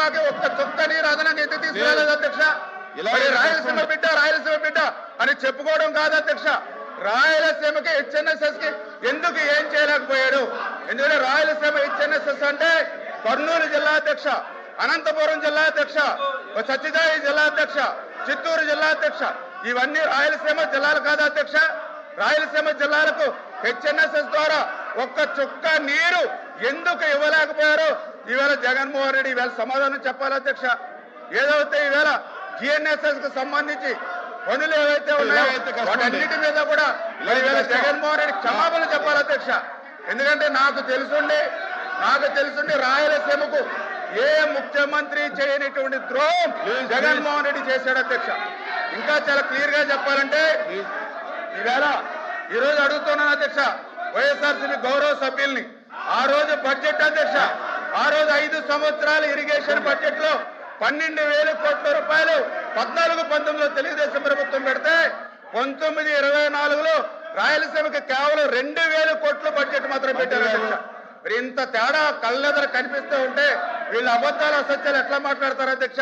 కృష్ణాకి ఒక్క చుక్క నీరు అదనంగా ఎందుకు తీసుకురాలేదు అధ్యక్ష? రాయలసీమ బిడ్డ అని చెప్పుకోవడం కాదు అధ్యక్ష. రాయలసీమకి హెచ్ఎన్ఎస్ఎస్ కి ఎందుకు ఏం చేయలేకపోయాడు? ఎందుకంటే రాయలసీమ హెచ్ఎన్ఎస్ఎస్ అంటే కర్నూలు జిల్లా అధ్యక్ష, అనంతపురం జిల్లా అధ్యక్ష, సత్యసాయి జిల్లా అధ్యక్ష, చిత్తూరు జిల్లా అధ్యక్ష, ఇవన్నీ రాయలసీమ జిల్లాలు కాదా అధ్యక్ష? రాయలసీమ జిల్లాలకు హెచ్ఎన్ఎస్ఎస్ ద్వారా ఒక్క చుక్క నీరు ఎందుకు ఇవ్వలేకపోయారు? ఈవేళ జగన్మోహన్ రెడ్డి ఈవేళ సమాధానం చెప్పాలి అధ్యక్ష. ఏదైతే ఈవేళ జిఎన్ఎస్ఎస్ కు సంబంధించి పనులు ఏవైతే ఉన్నాయో వాటన్నిటి మీద కూడా ఈవేళ జగన్మోహన్ రెడ్డి క్షమాపణ చెప్పాలి అధ్యక్ష. ఎందుకంటే నాకు తెలుసుండి రాయలసీమకు ఏ ముఖ్యమంత్రి చేయనటువంటి ద్రోహం జగన్మోహన్ రెడ్డి చేశాడు అధ్యక్ష. ఇంకా చాలా క్లియర్ గా చెప్పాలంటే ఈరోజు అడుగుతున్నాను అధ్యక్ష వైఎస్ఆర్సీపీ గౌరవ సభ్యుల్ని. ఆ రోజు బడ్జెట్ అధ్యక్ష, ఆ రోజు 5 సంవత్సరాల ఇరిగేషన్ బడ్జెట్ లో 12,000 కోట్ల రూపాయలు 14-19లో తెలుగుదేశం ప్రభుత్వం పెడితే 19-24లో రాయలసీమకి కేవలం 2,000 కోట్ల బడ్జెట్ మాత్రం పెట్టారు అధ్యక్ష. మరి ఇంత తేడా కళ్ళెదర కనిపిస్తూ ఉంటే వీళ్ళు అబద్ధాలు అసత్యాలు ఎట్లా మాట్లాడతారు అధ్యక్ష?